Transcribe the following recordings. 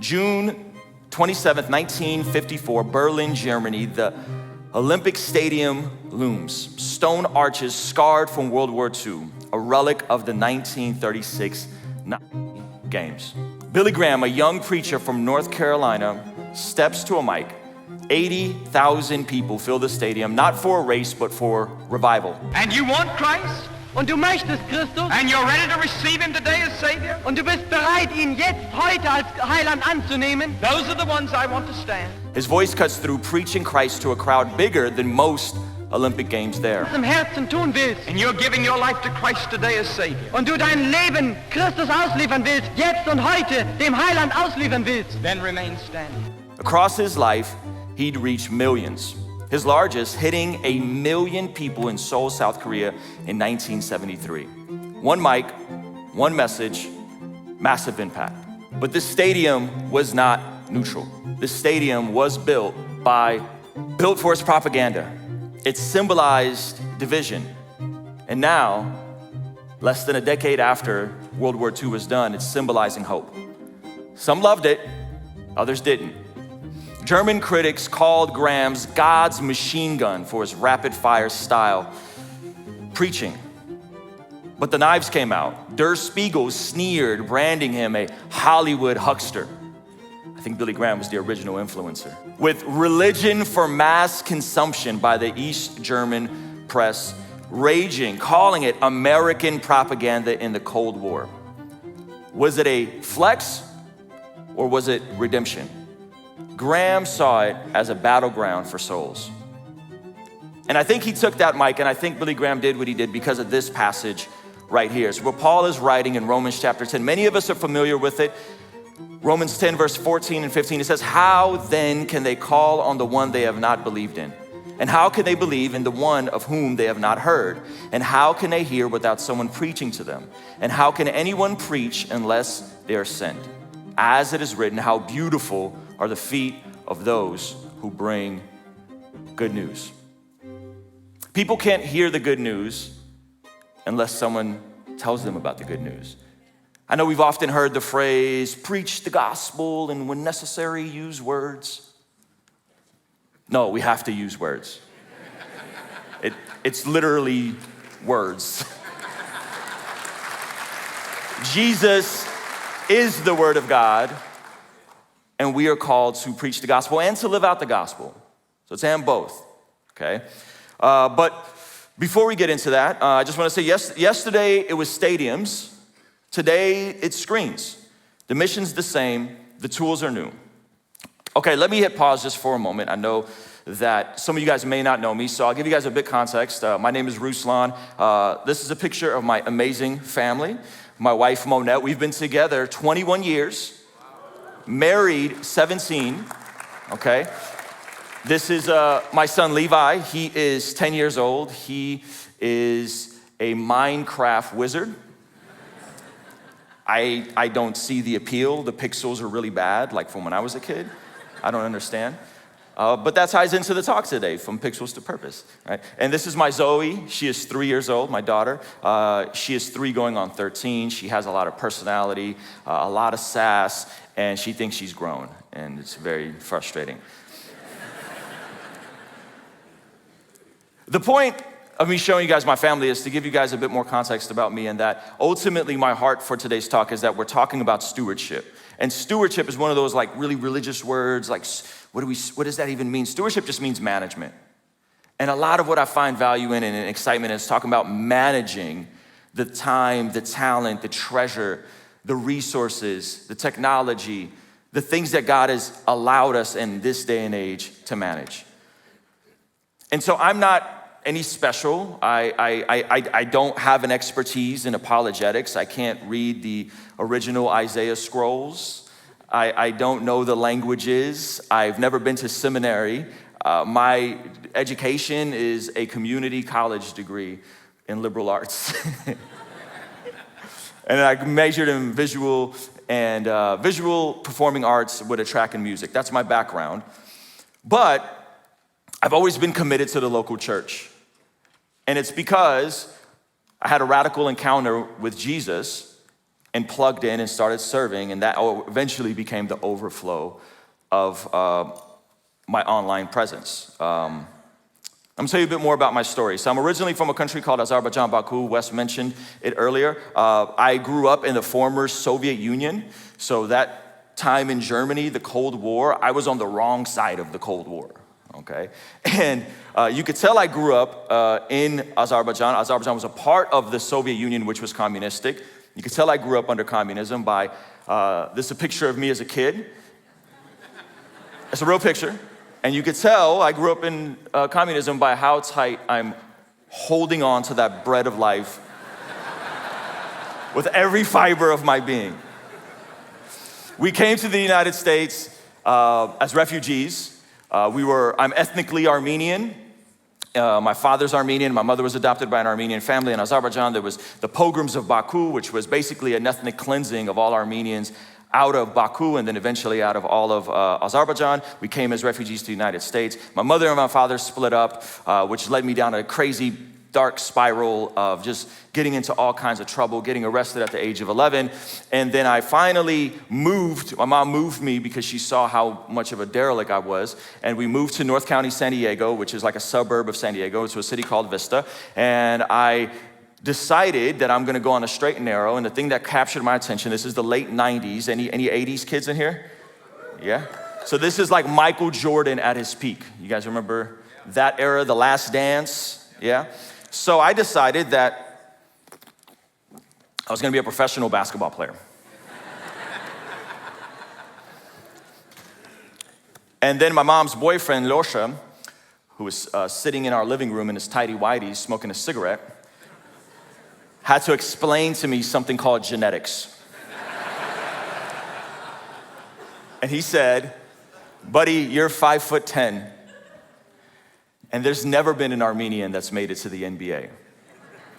June 27th, 1954, Berlin, Germany, the Olympic Stadium looms. Stone arches scarred from World War II, a relic of the 1936 Games. Billy Graham, a young preacher from North Carolina, steps to a mic. 80,000 people fill the stadium, not for a race, but for revival. And you want Christ? Und du möchtest Christus? And you're ready to receive him today as Savior? Und du bist bereit, ihn jetzt, heute als Heiland anzunehmen? Those are the ones I want to stand. His voice cuts through, preaching Christ to a crowd bigger than most Olympic Games there. Im Herzen tun willst. And you're giving your life to Christ today as Savior. Und du dein Leben Christus ausliefern willst, jetzt und heute dem Heiland ausliefern willst. Then remain standing. Across his life, he'd reach millions. His largest, hitting 1 million people in Seoul, South Korea in 1973. One mic, one message, massive impact. But this stadium was not neutral. This stadium was built for its propaganda. It symbolized division. And now, less than a decade after World War II was done, it's symbolizing hope. Some loved it, others didn't. German critics called Graham's God's machine gun for his rapid-fire style preaching. But the knives came out. Der Spiegel sneered, branding him a Hollywood huckster. I think Billy Graham was the original influencer. With religion for mass consumption by the East German press raging, calling it American propaganda in the Cold War. Was it a flex or was it redemption? Graham saw it as a battleground for souls. And I think he took that mic, and I think Billy Graham did what he did because of this passage right here. It's where Paul is writing in Romans chapter 10. Many of us are familiar with it. Romans 10, verse 14 and 15, it says, "How then can they call on the one they have not believed in? And how can they believe in the one of whom they have not heard? And how can they hear without someone preaching to them? And how can anyone preach unless they are sent? As it is written, how beautiful are the feet of those who bring good news." People can't hear the good news unless someone tells them about the good news. I know we've often heard the phrase, preach the gospel, and when necessary, use words. No, we have to use words. It's literally words. Jesus is the Word of God, and we are called to preach the gospel and to live out the gospel. So it's and both, okay? But before we get into that, I just want to say, yesterday it was stadiums. Today it's screens. The mission's the same, the tools are new. Okay, let me hit pause just for a moment. I know that some of you guys may not know me, so I'll give you guys a bit context. My name is Ruslan. This is a picture of my amazing family. My wife, Monette. We've been together 21 years, married 17, okay? This is my son, Levi. He is 10 years old. He is a Minecraft wizard. I don't see the appeal. The pixels are really bad, like from when I was a kid. I don't understand. But that ties into the talk today, from pixels to purpose, right? And this is my Zoe. She is 3 years old, my daughter. She is 3 going on 13. She has a lot of personality, a lot of sass, and she thinks she's grown, and it's very frustrating. The point of me showing you guys my family is to give you guys a bit more context about me, and that ultimately my heart for today's talk is that we're talking about stewardship. And stewardship is one of those like really religious words, like what does that even mean? Stewardship just means management. And a lot of what I find value in and excitement is talking about managing the time, the talent, the treasure, the resources, the technology, the things that God has allowed us in this day and age to manage. And so I'm not any special. I don't have an expertise in apologetics. I can't read the original Isaiah scrolls. I don't know the languages. I've never been to seminary. My education is a community college degree in liberal arts. And I majored in visual performing arts with a track in music. That's my background. But I've always been committed to the local church. And it's because I had a radical encounter with Jesus and plugged in and started serving, and that eventually became the overflow of my online presence. I'm gonna tell you a bit more about my story. So I'm originally from a country called Azerbaijan, Baku. Wes mentioned it earlier. I grew up in the former Soviet Union. So that time in Germany, the Cold War, I was on the wrong side of the Cold War, okay? And you could tell I grew up in Azerbaijan. Azerbaijan was a part of the Soviet Union, which was communistic. You could tell I grew up under communism by, this is a picture of me as a kid. It's a real picture. And you could tell I grew up in communism by how tight I'm holding on to that bread of life with every fiber of my being. We came to the United States as refugees. I'm ethnically Armenian. My father's Armenian. My mother was adopted by an Armenian family in Azerbaijan. There was the pogroms of Baku, which was basically an ethnic cleansing of all Armenians out of Baku and then eventually out of all of Azerbaijan. We came as refugees to the United States. My mother and my father split up, which led me down a crazy dark spiral of just getting into all kinds of trouble, getting arrested at the age of 11. And then I finally moved. My mom moved me because she saw how much of a derelict I was. And we moved to North County, San Diego, which is like a suburb of San Diego. It's a city called Vista. And I decided that I'm gonna go on a straight and narrow, and the thing that captured my attention, this is the late 90s. Any 80s kids in here? Yeah? So this is like Michael Jordan at his peak. You guys remember that era, The Last Dance? Yeah? So I decided that I was gonna be a professional basketball player. And then my mom's boyfriend, Losha, who was sitting in our living room in his tighty whities smoking a cigarette, had to explain to me something called genetics. And he said, buddy, you're 5'10", and there's never been an Armenian that's made it to the NBA.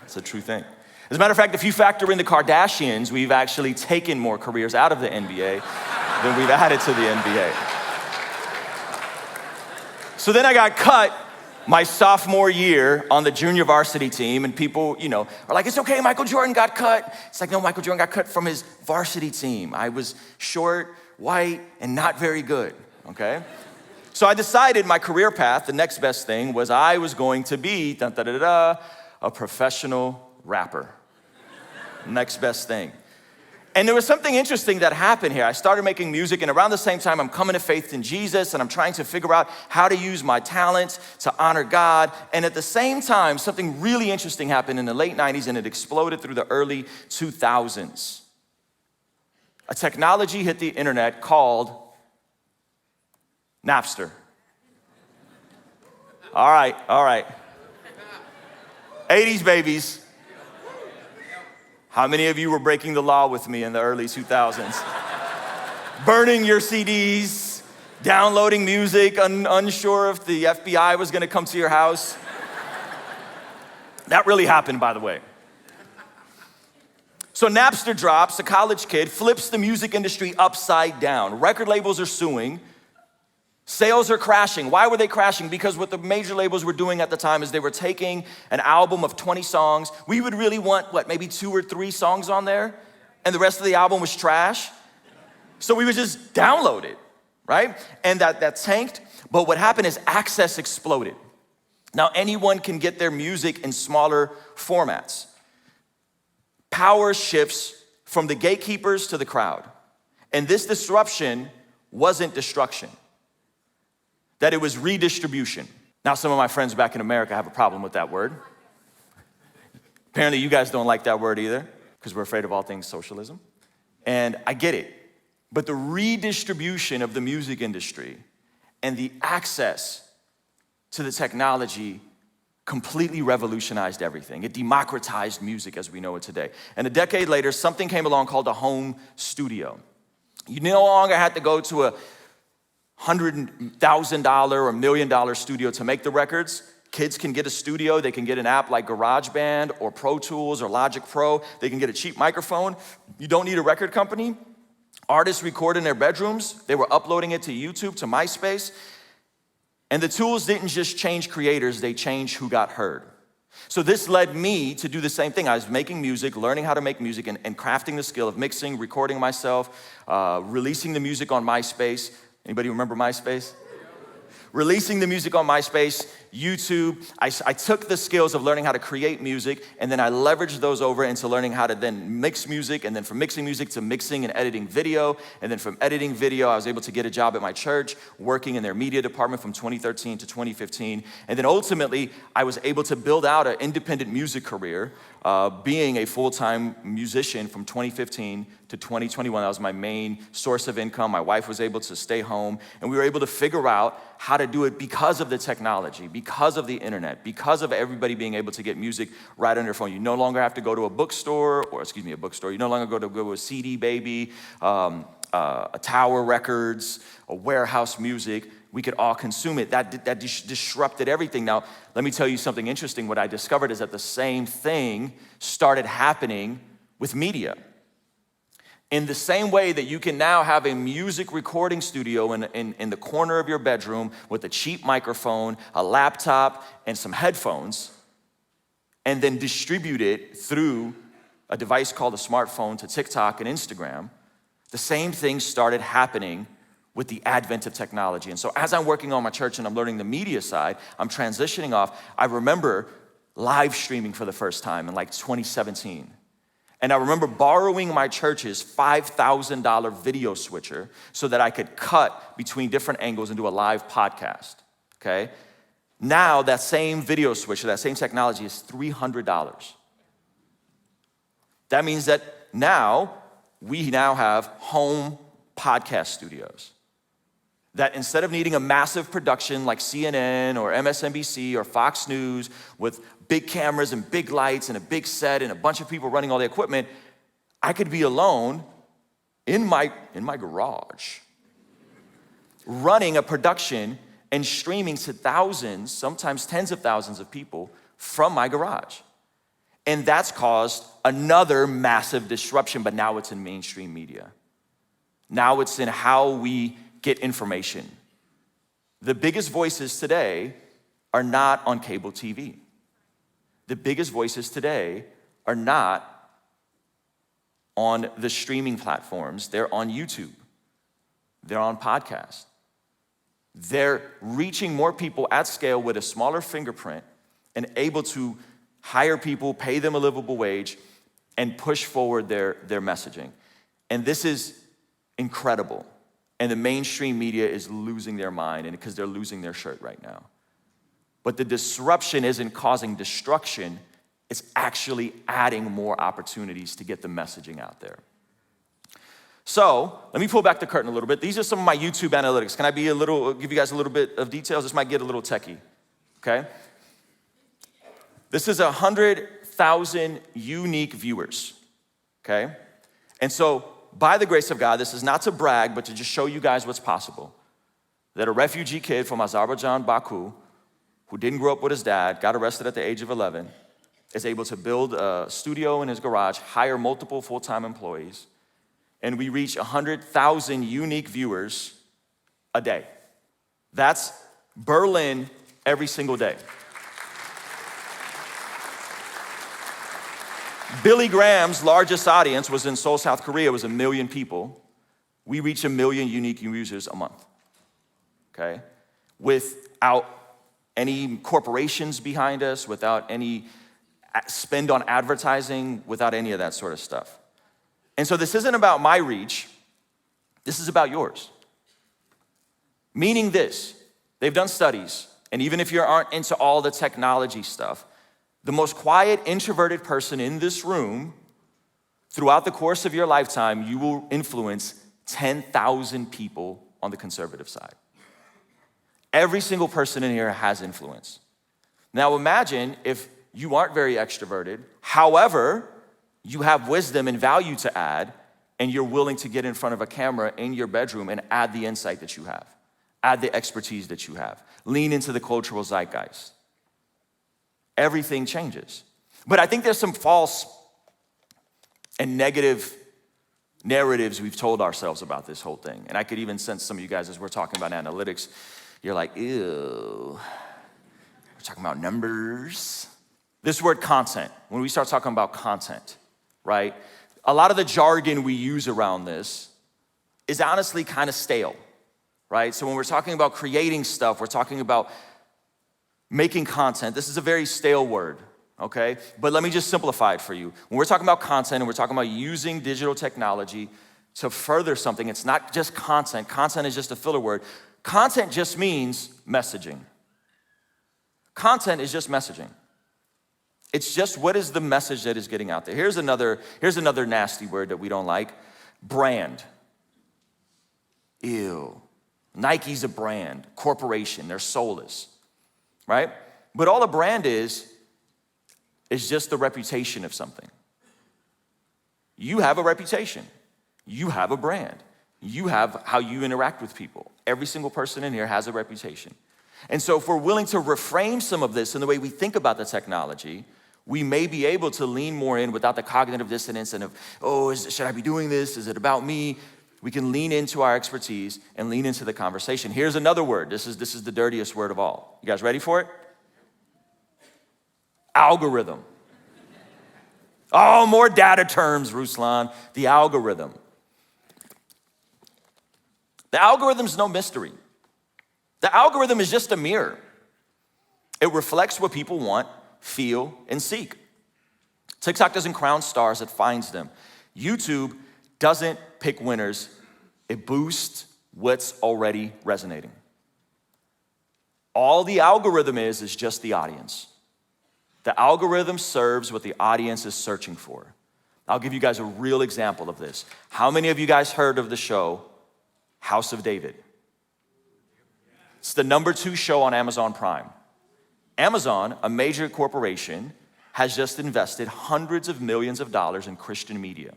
It's a true thing. As a matter of fact, if you factor in the Kardashians, we've actually taken more careers out of the NBA than we've added to the NBA. So then I got cut my sophomore year on the junior varsity team, and people, are like, it's okay, Michael Jordan got cut. It's like, no, Michael Jordan got cut from his varsity team. I was short, white, and not very good, okay? So I decided my career path, the next best thing, was I was going to be, a professional rapper. Next best thing. And there was something interesting that happened here. I started making music, and around the same time, I'm coming to faith in Jesus, and I'm trying to figure out how to use my talents to honor God. And at the same time, something really interesting happened in the late 90s, and it exploded through the early 2000s. A technology hit the internet called Napster. All right. 80s babies. How many of you were breaking the law with me in the early 2000s? Burning your CDs, downloading music, unsure if the FBI was gonna come to your house. That really happened, by the way. So Napster drops, a college kid flips the music industry upside down. Record labels are suing. Sales are crashing. Why were they crashing? Because what the major labels were doing at the time is they were taking an album of 20 songs. We would really want, maybe 2 or 3 songs on there, and the rest of the album was trash. So we would just download it, right? And that tanked, but what happened is access exploded. Now anyone can get their music in smaller formats. Power shifts from the gatekeepers to the crowd. And this disruption wasn't destruction. That it was redistribution. Now, some of my friends back in America have a problem with that word. Apparently, you guys don't like that word either, because we're afraid of all things socialism. And I get it. But the redistribution of the music industry and the access to the technology completely revolutionized everything. It democratized music as we know it today. And a decade later, something came along called a home studio. You no longer had to go to a $100,000 or $1 million studio to make the records. Kids can get a studio. They can get an app like GarageBand or Pro Tools or Logic Pro. They can get a cheap microphone. You don't need a record company. Artists record in their bedrooms. They were uploading it to YouTube, to MySpace. And the tools didn't just change creators, they changed who got heard. So this led me to do the same thing. I was making music, learning how to make music, and crafting the skill of mixing, recording myself, releasing the music on MySpace. Anybody remember MySpace? Releasing the music on MySpace, YouTube. I took the skills of learning how to create music, and then I leveraged those over into learning how to then mix music, and then from mixing music to mixing and editing video, and then from editing video, I was able to get a job at my church, working in their media department from 2013 to 2015, and then ultimately, I was able to build out an independent music career, being a full-time musician from 2015 to 2021. That was my main source of income. My wife was able to stay home, and we were able to figure out how to do it because of the technology, because of the internet, because of everybody being able to get music right on their phone. You no longer have to go to a bookstore, you no longer go to a CD Baby, a Tower Records, a Warehouse Music. We could all consume it. That disrupted everything. Now, let me tell you something interesting. What I discovered is that the same thing started happening with media. In the same way that you can now have a music recording studio in the corner of your bedroom with a cheap microphone, a laptop, and some headphones, and then distribute it through a device called a smartphone to TikTok and Instagram, the same thing started happening with the advent of technology. And so as I'm working on my church and I'm learning the media side, I'm transitioning off. I remember live streaming for the first time in like 2017. And I remember borrowing my church's $5,000 video switcher so that I could cut between different angles and do a live podcast, okay? Now that same video switcher, that same technology is $300. That means that we now have home podcast studios. That instead of needing a massive production like CNN or MSNBC or Fox News with big cameras and big lights and a big set and a bunch of people running all the equipment, I could be alone in my garage, running a production and streaming to thousands, sometimes tens of thousands of people from my garage. And that's caused another massive disruption, but now it's in mainstream media. Now it's in how we get information. The biggest voices today are not on cable TV. The biggest voices today are not on the streaming platforms. They're on YouTube. They're on podcasts. They're reaching more people at scale with a smaller fingerprint and able to hire people, pay them a livable wage, and push forward their messaging. And this is incredible. And the mainstream media is losing their mind, and because they're losing their shirt right now. But the disruption isn't causing destruction, it's actually adding more opportunities to get the messaging out there. So, let me pull back the curtain a little bit. These are some of my YouTube analytics. Can I give you guys a little bit of details? This might get a little techie, okay? This is 100,000 unique viewers, okay? And so, by the grace of God, this is not to brag, but to just show you guys what's possible. That a refugee kid from Azerbaijan, Baku, who didn't grow up with his dad, got arrested at the age of 11, is able to build a studio in his garage, hire multiple full-time employees, and we reach 100,000 unique viewers a day. That's Berlin every single day. Billy Graham's largest audience was in Seoul, South Korea. It was 1 million people. We reach 1 million unique users a month, okay? Without any corporations behind us, without any spend on advertising, without any of that sort of stuff. And so this isn't about my reach. This is about yours. Meaning this, they've done studies, and even if you aren't into all the technology stuff, the most quiet, introverted person in this room, throughout the course of your lifetime, you will influence 10,000 people on the conservative side. Every single person in here has influence. Now imagine if you aren't very extroverted, however, you have wisdom and value to add, and you're willing to get in front of a camera in your bedroom and add the insight that you have, add the expertise that you have, lean into the cultural zeitgeist. Everything changes. But I think there's some false and negative narratives we've told ourselves about this whole thing. And I could even sense some of you guys as we're talking about analytics, you're like, ew, we're talking about numbers. This word content, when we start talking about content, right? A lot of the jargon we use around this is honestly kind of stale, right? So when we're talking about creating stuff, we're talking about making content. This is a very stale word, okay? But let me just simplify it for you. When we're talking about content and we're talking about using digital technology to further something, it's not just content. Content is just a filler word. Content just means messaging. Content is just messaging. It's just what is the message that is getting out there. Here's another nasty word that we don't like. Brand. Ew. Nike's a brand, corporation, they're soulless, right? But all a brand is just the reputation of something. You have a reputation. You have a brand. You have how you interact with people. Every single person in here has a reputation. And so if we're willing to reframe some of this in the way we think about the technology, we may be able to lean more in without the cognitive dissonance and of, should I be doing this? Is it about me? We can lean into our expertise and lean into the conversation. Here's another word. This is the dirtiest word of all. You guys ready for it? Algorithm. Oh, more data terms, Ruslan. The algorithm. The algorithm's no mystery. The algorithm is just a mirror. It reflects what people want, feel, and seek. TikTok doesn't crown stars, it finds them. YouTube doesn't pick winners, it boosts what's already resonating. All the algorithm is just the audience. The algorithm serves what the audience is searching for. I'll give you guys a real example of this. How many of you guys heard of the show House of David? It's the #2 show on Amazon Prime. Amazon, a major corporation, has just invested hundreds of millions of dollars in Christian media.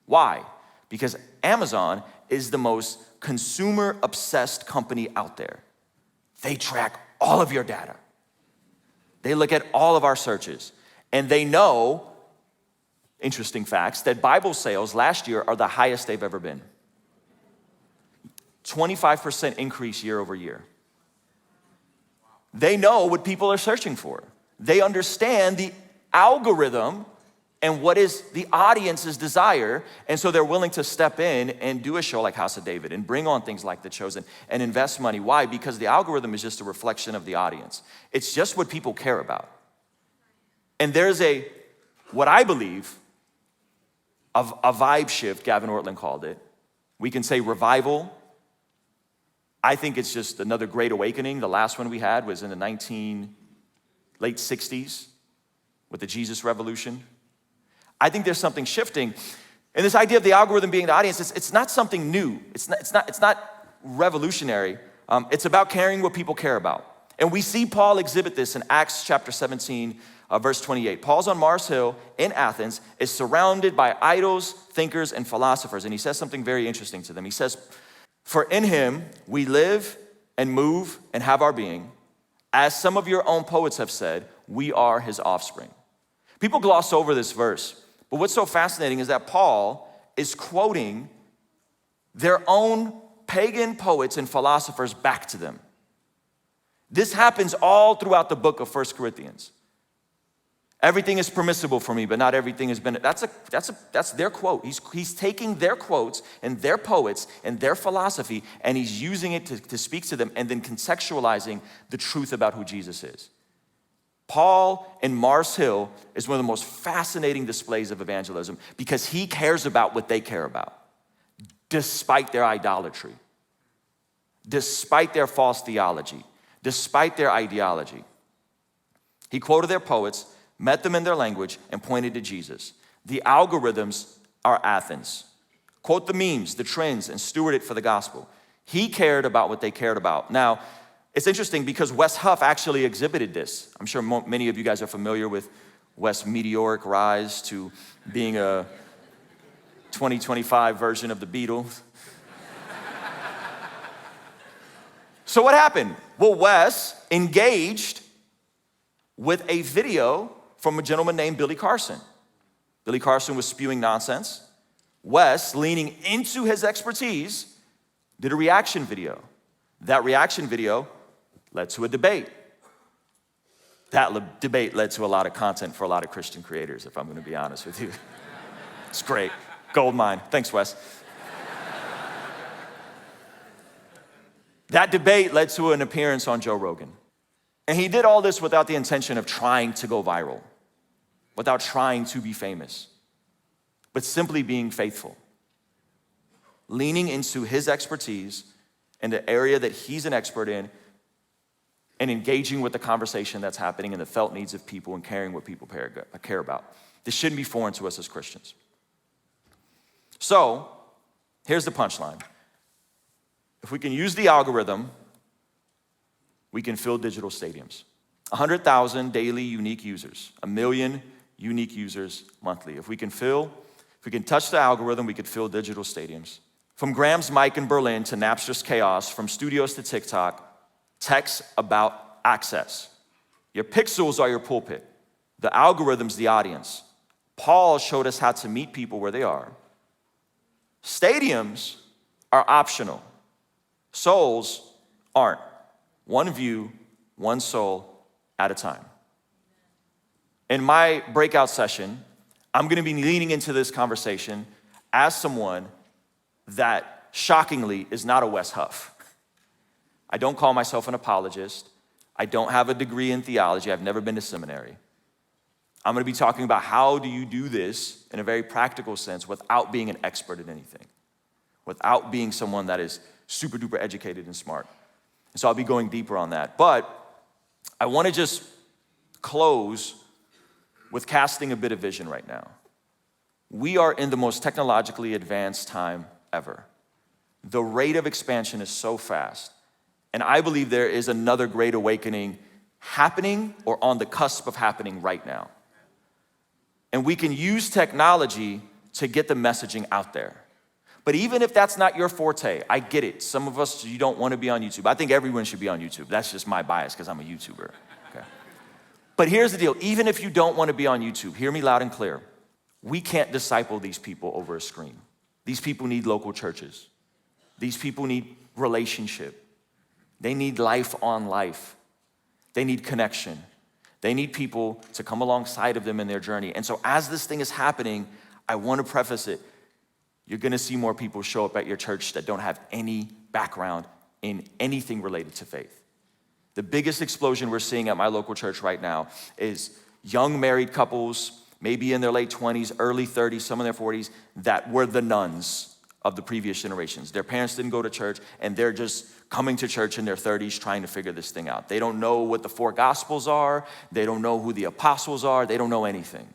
Why? Because Amazon is the most consumer-obsessed company out there. They track all of your data. They look at all of our searches. And they know, interesting facts, that Bible sales last year are the highest they've ever been. 25% increase year over year. They know what people are searching for. They understand the algorithm and what is the audience's desire, and so they're willing to step in and do a show like House of David and bring on things like The Chosen and invest money. Why? Because the algorithm is just a reflection of the audience. It's just what people care about. And there's what I believe, a vibe shift, Gavin Ortlund called it. We can say revival. I think it's just another great awakening. The last one we had was in the late 60s with the Jesus Revolution. I think there's something shifting. And this idea of the algorithm being the audience, it's not something new. It's not revolutionary. It's about caring what people care about. And we see Paul exhibit this in Acts chapter 17, verse 28. Paul's on Mars Hill in Athens, is surrounded by idols, thinkers, and philosophers. And he says something very interesting to them. He says, "For in him we live and move and have our being. As some of your own poets have said, we are his offspring." People gloss over this verse, but what's so fascinating is that Paul is quoting their own pagan poets and philosophers back to them. This happens all throughout the book of 1 Corinthians. Everything is permissible for me, but not everything has been. That's their quote. He's taking their quotes and their poets and their philosophy, and he's using it to speak to them and then contextualizing the truth about who Jesus is. Paul in Mars Hill is one of the most fascinating displays of evangelism because he cares about what they care about, despite their idolatry, despite their false theology, despite their ideology. He quoted their poets, met them in their language, and pointed to Jesus. The algorithms are Athens. Quote the memes, the trends, and steward it for the gospel. He cared about what they cared about. Now, it's interesting because Wes Huff actually exhibited this. I'm sure many of you guys are familiar with Wes' meteoric rise to being a 2025 version of the Beatles. So what happened? Well, Wes engaged with a video from a gentleman named Billy Carson. Billy Carson was spewing nonsense. Wes, leaning into his expertise, did a reaction video. That reaction video led to a debate. That debate led to a lot of content for a lot of Christian creators, if I'm gonna be honest with you. It's great, gold mine. Thanks, Wes. That debate led to an appearance on Joe Rogan. And he did all this without the intention of trying to go viral, without trying to be famous, but simply being faithful, leaning into his expertise in the area that he's an expert in and engaging with the conversation that's happening and the felt needs of people and caring what people care about. This shouldn't be foreign to us as Christians. So, here's the punchline. If we can use the algorithm, we can fill digital stadiums. 100,000 daily unique users, 1 million unique users monthly. If we can touch the algorithm, we could fill digital stadiums. From Graham's mic in Berlin to Napster's chaos, from studios to TikTok, text about access. Your pixels are your pulpit. The algorithm's the audience. Paul showed us how to meet people where they are. Stadiums are optional. Souls aren't. One view, one soul at a time. In my breakout session, I'm gonna be leaning into this conversation as someone that shockingly is not a Wes Huff. I don't call myself an apologist. I don't have a degree in theology. I've never been to seminary. I'm gonna be talking about how do you do this in a very practical sense without being an expert in anything, without being someone that is super duper educated and smart. And so I'll be going deeper on that. But I wanna just close with casting a bit of vision right now. We are in the most technologically advanced time ever. The rate of expansion is so fast. And I believe there is another great awakening happening or on the cusp of happening right now. And we can use technology to get the messaging out there. But even if that's not your forte, I get it. Some of us, you don't want to be on YouTube. I think everyone should be on YouTube. That's just my bias because I'm a YouTuber. Okay. But here's the deal. Even if you don't want to be on YouTube, hear me loud and clear. We can't disciple these people over a screen. These people need local churches. These people need relationship. They need life on life. They need connection. They need people to come alongside of them in their journey. And so as this thing is happening, I want to preface it. You're gonna see more people show up at your church that don't have any background in anything related to faith. The biggest explosion we're seeing at my local church right now is young married couples, maybe in their late 20s, early 30s, some in their 40s, that were the nuns of the previous generations. Their parents didn't go to church, and they're just coming to church in their 30s trying to figure this thing out. They don't know what the 4 Gospels are. They don't know who the apostles are. They don't know anything.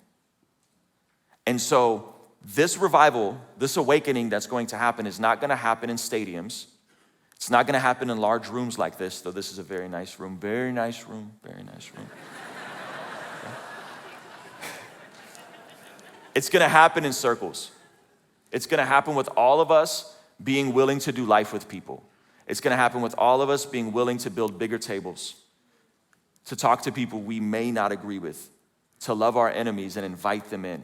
And so this revival, this awakening that's going to happen is not gonna happen in stadiums. It's not gonna happen in large rooms like this, though this is a very nice room, very nice room, very nice room. It's gonna happen in circles. It's gonna happen with all of us being willing to do life with people. It's gonna happen with all of us being willing to build bigger tables, to talk to people we may not agree with, to love our enemies and invite them in.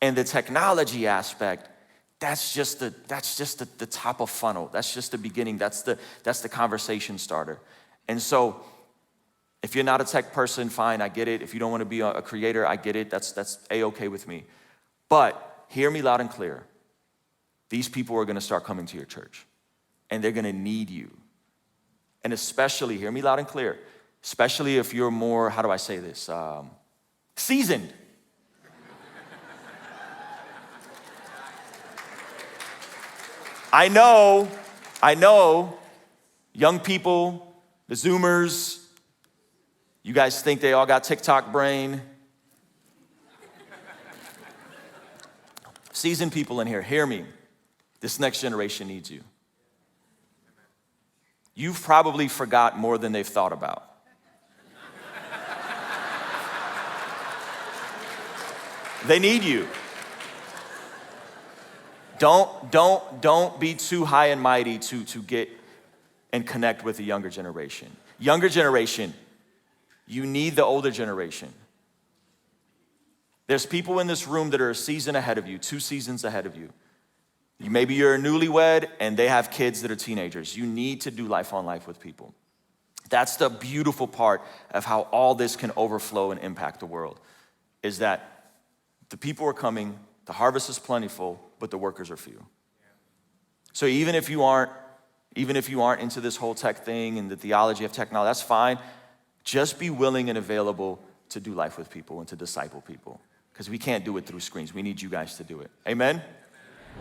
And the technology aspect, that's just the top of funnel. That's just the beginning. That's the conversation starter. And so if you're not a tech person, fine, I get it. If you don't want to be a creator, I get it. That's A-okay with me. But hear me loud and clear. These people are gonna start coming to your church, and they're gonna need you. And especially, hear me loud and clear, especially if you're more, how do I say this, seasoned. I know, young people, the Zoomers, you guys think they all got TikTok brain. Seasoned people in here, hear me. This next generation needs you. You've probably forgot more than they've thought about. They need you. Don't be too high and mighty to get and connect with the younger generation. Younger generation, you need the older generation. There's people in this room that are a season ahead of you, 2 seasons ahead of you. Maybe you're a newlywed and they have kids that are teenagers. You need to do life on life with people. That's the beautiful part of how all this can overflow and impact the world, is that the people are coming, the harvest is plentiful, but the workers are few. So even if you aren't into this whole tech thing and the theology of technology, that's fine. Just be willing and available to do life with people and to disciple people, because we can't do it through screens. We need you guys to do it. Amen?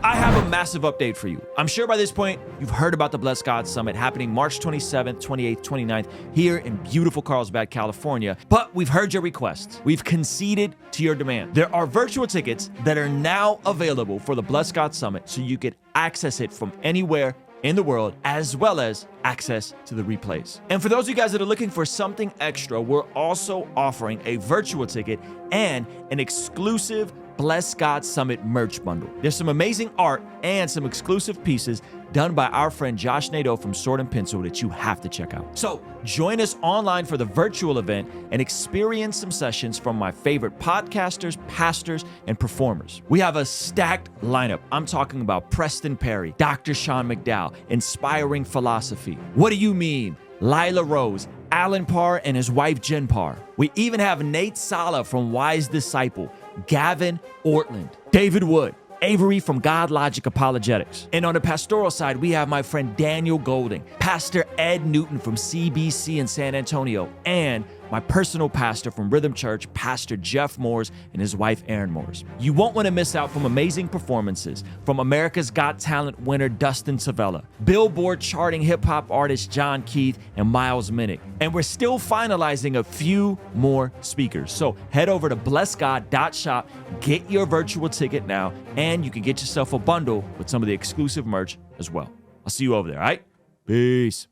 I have a massive update for you. I'm sure by this point, you've heard about the Bless God Summit happening March 27th, 28th, 29th here in beautiful Carlsbad, California. But we've heard your requests. We've conceded to your demand. There are virtual tickets that are now available for the Bless God Summit, so you can access it from anywhere in the world, as well as access to the replays. And for those of you guys that are looking for something extra, we're also offering a virtual ticket and an exclusive Bless God Summit merch bundle. There's some amazing art and some exclusive pieces done by our friend Josh Nadeau from Sword and Pencil that you have to check out. So join us online for the virtual event and experience some sessions from my favorite podcasters, pastors, and performers. We have a stacked lineup. I'm talking about Preston Perry, Dr. Sean McDowell, Inspiring Philosophy. What do you mean? Lila Rose, Alan Parr and his wife Jen Parr. We even have Nate Sala from Wise Disciple, Gavin Ortland, David Wood, Avery from God Logic Apologetics. And on the pastoral side, we have my friend Daniel Golding, Pastor Ed Newton from CBC in San Antonio, and my personal pastor from Rhythm Church, Pastor Jeff Moores and his wife Erin Moores. You won't want to miss out from amazing performances from America's Got Talent winner Dustin Savella, Billboard charting hip-hop artist John Keith, and Miles Minnick. And we're still finalizing a few more speakers. So head over to blessgod.shop, get your virtual ticket now, and you can get yourself a bundle with some of the exclusive merch as well. I'll see you over there, all right? Peace.